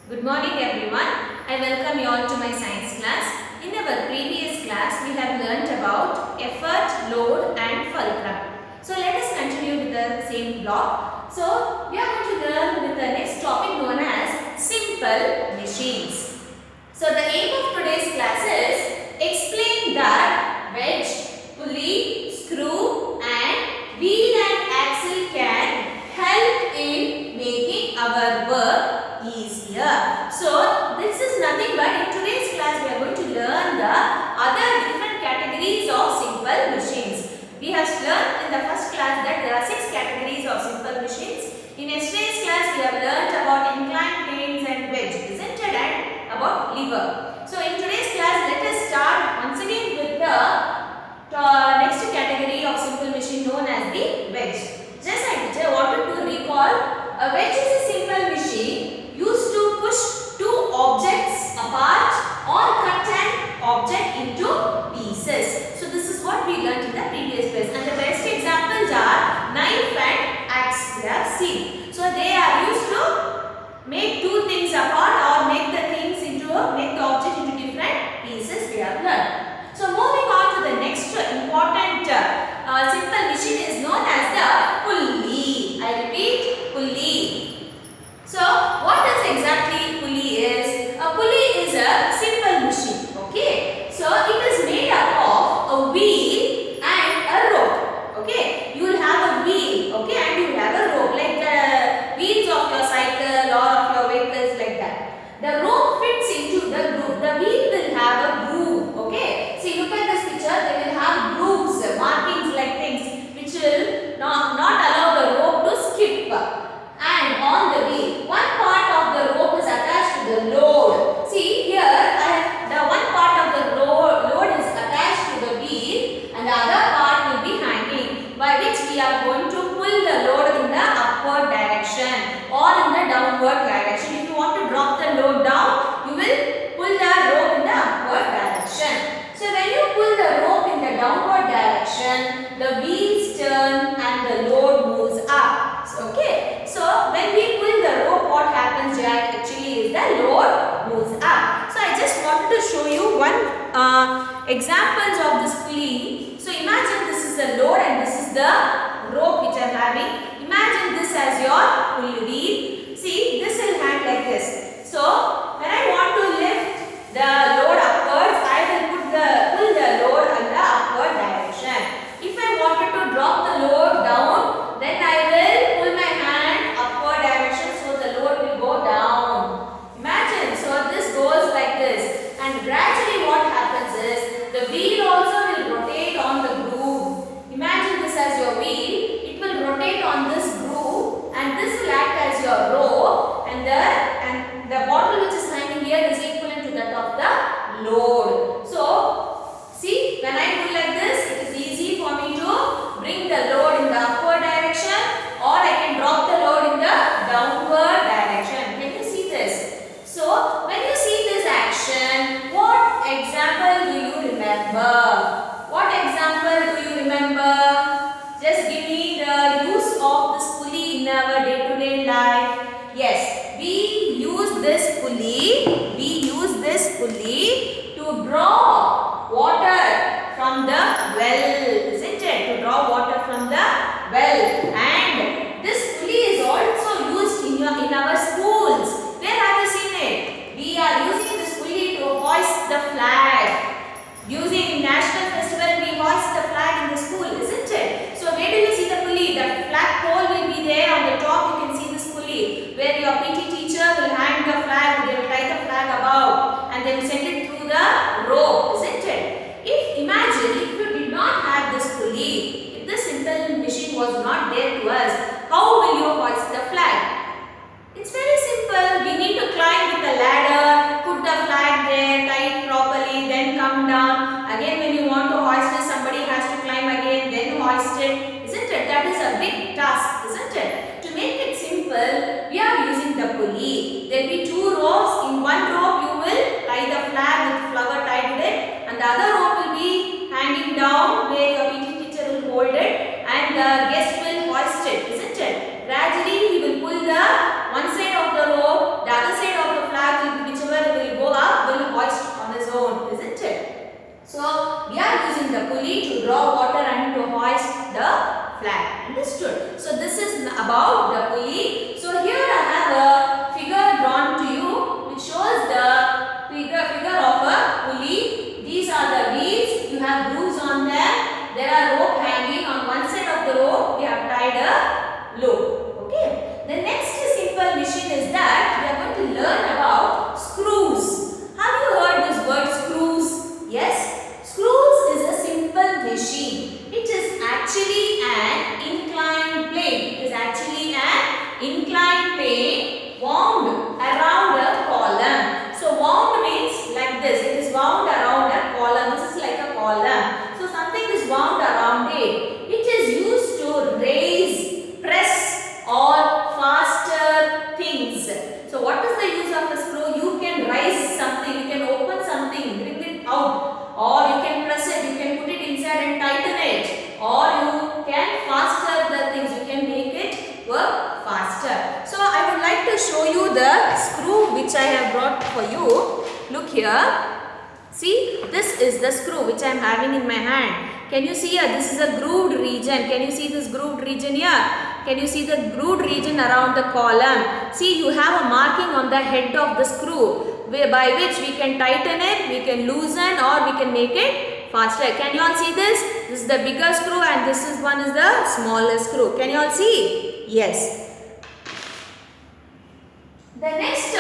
Good morning everyone. I welcome you all to my science class. In our previous class, we have learnt about effort, load and fulcrum. So let us continue with the same block. So we are going to learn with the next topic known as simple machines. So the aim of today's class is explain that wedge, pulley, screw and wheel and axle can help in making our work easier. So this is nothing but in today's class we are going to learn the other different categories of simple machines. We have learned in the first class that there are 6 categories of simple machines. In yesterday's class we have learned about inclined planes and wedge, isn't it, and about lever. So in today's class let us start once again with the next category of simple machine known as the wedge. Just I wanted to recall, a wedge is a simple machine used to push two objects apart or cut an object into pieces. So this is what we learned in the previous class. And the best examples are knife and axe. They are seen. So they are used to make two things apart or make the object into different pieces. We have learned. So moving on to the next important simple machine is known as the pulley. I repeat, pulley. So what does exactly pulley is? A pulley is a simple machine. Okay. So it is made up of a wheel and a rope. Okay. You will have a wheel. Okay. And you will have a rope like the wheels of your cycle or of your vehicles like that. The rope fits into the groove. The wheel will have a groove. Okay. See, look at this picture. They will have grooves, markings like things which will not allow the rope to skip. And on the wheel, one part of the rope is attached to the load. See here, the one part of the load is attached to the wheel and the other part will be hanging, by which we are going to pull the load in the upward direction or in the downward direction. If you want to drop the load down, you will pull the rope in the upward direction. So when you pull the rope in the downward direction, the wheels turn and the load moves up. Okay. So when we pull the rope, what happens here actually is the load moves up. So I just wanted to show you one examples of this pulley. So imagine this is the load and this is the rope which I am having. Imagine this as your pulley wheel. See, this will hang like this. So when I want to lift the load upwards, I will pull the load in the upward direction. If I wanted to drop the load down, then I will pull my hand upward direction, so the load will go down. Imagine, so this goes like this, and gradually what happens is the wheel also will rotate on the groove. Imagine this as your wheel, it will rotate on this groove and this will act as your rope, and the bottle which is hanging here is equivalent to that of the load. So see, when I pull like this, it is easy for me to bring the load in the upward direction, or I can drop the load in the downward direction. Can you see this? So when you see this action, what example do you remember? What example do you remember? Just give me the use of this pulley in our day-to-day life. Yes, we use this pulley to draw water from the well, isn't it? To draw water from the well. And this pulley is also used in our schools. Where have you seen it? We are using this pulley to hoist the flag. Using National Festival, we hoist the flag in the school, isn't it? So where do you see the pulley? The flag pole will be there on the top. You can see this pulley where your PT teacher will hang the flag. They will tie the flag above and they will send it through the rope, isn't it? Imagine if you did not have this pulley, if this simple machine was not there to us, how will you hoist the flag? It's very simple. We need to climb with a ladder, put the flag there, tie it properly, then come down. Again, when you want to hoist it, somebody has to climb again, then hoist it. Isn't it? That is a big task, isn't it? To make it simple, we are using the pulley. There will be two ropes. In one rope, you will tie the flag with flower tied to it, and the other rope will be hanging down where your PT teacher will hold it, and the guest will hoist it, isn't it? Gradually, he will pull the one side of the rope, the other side of the flag show you the screw which I have brought for you. Look here. See, this is the screw which I am having in my hand. Can you see here? This is a grooved region. Can you see this grooved region here? Can you see the grooved region around the column? See, you have a marking on the head of the screw by which we can tighten it, we can loosen, or we can make it faster. Can you all see this? This is the bigger screw and this is one is the smaller screw. Can you all see? Yes. The next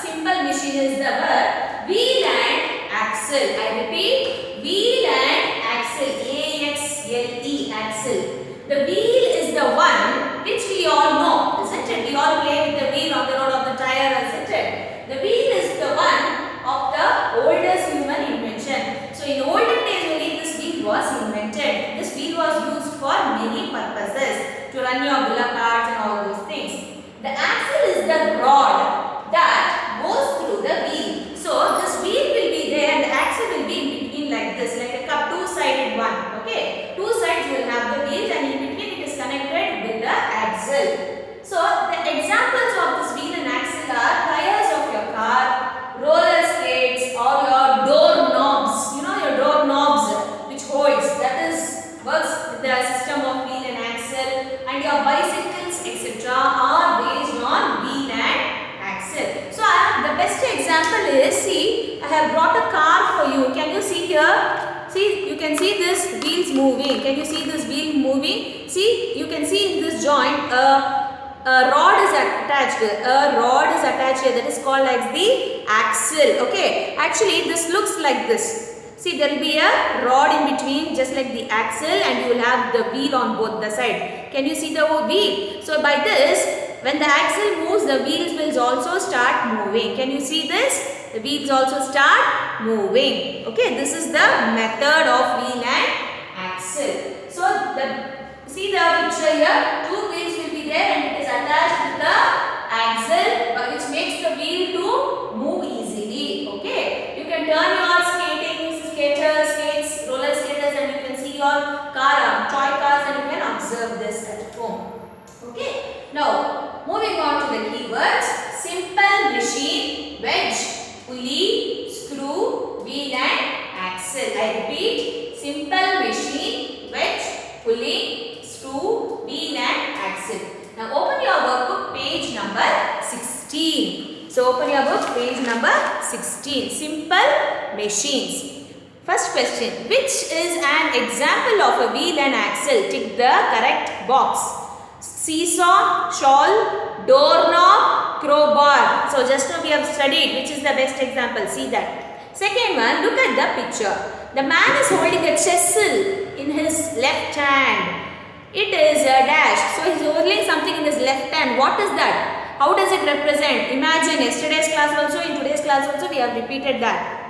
simple machine is the word wheel and axle. I repeat, wheel and axle. A-X-L-E, axle. The wheel is the one which we all know, isn't it? We all play with the wheel on the road of the tire, isn't it? The wheel is the one of the oldest human invention. So in olden days only this wheel was invented. This wheel was used for many purposes, to run your bullock carts and all those things. The axle is the rod that goes through the wheel. So this wheel will be there and the axle will be in between like this, like a cup, two-sided one. Okay, two sides you will have the wheels and in between it is connected with the axle. So the examples of this wheel and axle are tires of your car, roller skates, or your door knobs. You know your door knobs which holds, that is works with the system of wheel and axle, and your bicycles etc. are based on wheel and axle. So the best example is, see, I have brought a car for you. Can you see here? See, you can see this wheels moving. Can you see this wheel moving? See, you can see in this joint a rod is attached. A rod is attached here, that is called as the axle. Okay, actually this looks like this. See, there will be a rod in between just like the axle and you will have the wheel on both the side. Can you see the wheel? So by this, when the axle moves, the wheels will also start moving. Can you see this? The wheels also start moving. Okay, this is the method of wheel and axle. So see the picture here, two wheels will be there and it is attached with the axle which makes the wheel to move easily. Okay, you can turn your skates, roller skaters, and you can see your car, toy cars, and you can observe this at home. Okay, now moving on to the keywords: simple machine, wedge, pulley, screw, wheel and axle. I repeat, simple machine, wedge, pulley, screw, wheel and axle. Now open your workbook page number 16. So open your book page number 16. Simple machines. First question, which is an example of a wheel and axle? Tick the correct box. Seesaw, shawl, doorknob, crowbar. So just now we have studied which is the best example. See that. Second one, look at the picture. The man is holding a chisel in his left hand. It is a dash. So he is holding something in his left hand. What is that? How does it represent? Imagine yesterday's class also, in today's class also we have repeated that.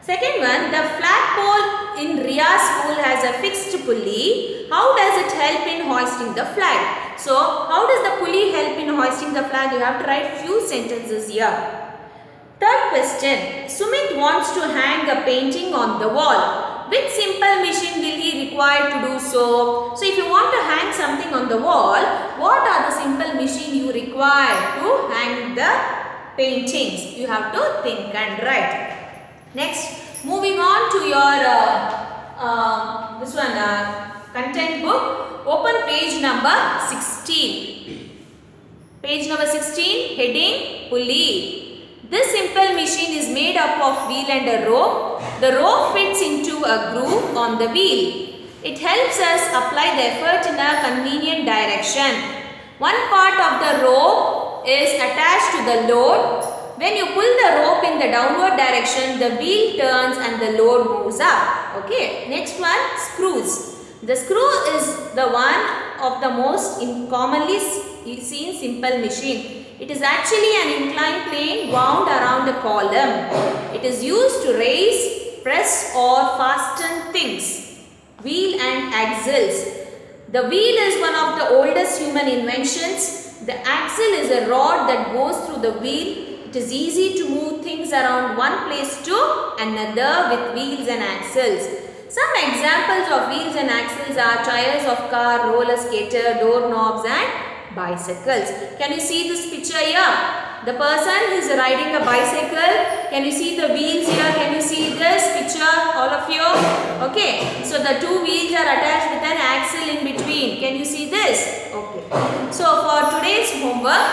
Second one, the flagpole in Riya's school has a fixed pulley. How does it help in hoisting the flag? So, how does the pulley help in hoisting the flag? You have to write few sentences here. Third question, Sumit wants to hang a painting on the wall. Which simple machine will he require to do so? So, if you want to hang something on the wall, what are the simple machine you require to hang the paintings? You have to think and write. Next, moving on to your content book. Open page number 16. Page number 16, heading pulley. This simple machine is made up of wheel and a rope. The rope fits into a groove on the wheel. It helps us apply the effort in a convenient direction. One part of the rope is attached to the load. When you pull the rope in the downward direction, the wheel turns and the load moves up. Okay. Next one, screws. The screw is the one of the most commonly seen simple machine. It is actually an inclined plane wound around a column. It is used to raise, press or fasten things. Wheel and axles. The wheel is one of the oldest human inventions. The axle is a rod that goes through the wheel. It is easy to move things around one place to another with wheels and axles. Some examples of wheels and axles are tires of car, roller skater, doorknobs and bicycles. Can you see this picture here? the person who is riding a bicycle. Can you see the wheels here? Can you see this picture, all of you? Okay, so the two wheels are attached with an axle in between. Can you see this? Okay. So for today's homework,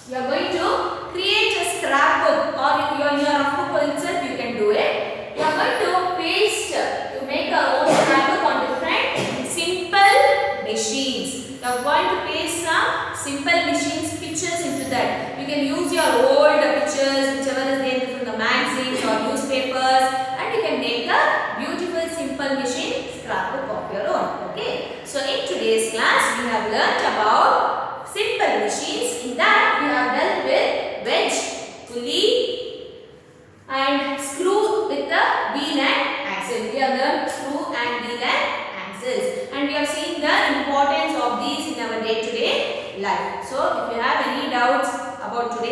you are going to create a scrapbook, or in your rough book itself you can do it. You are going to paste, to make our own scrapbook on different simple machines. You are going to paste some simple machines pictures into that. You can use your old pictures, whichever is there from the magazines or newspapers, and you can make a beautiful simple machine scrapbook of your own. Okay. So in today's class we have learnt about simple machines. In that we have dealt with wedge, pulley and screw with the wheel and axle. We have learnt screw and wheel and axles, and we have seen the importance of these in our day-to-day life. So if you have any doubts about today's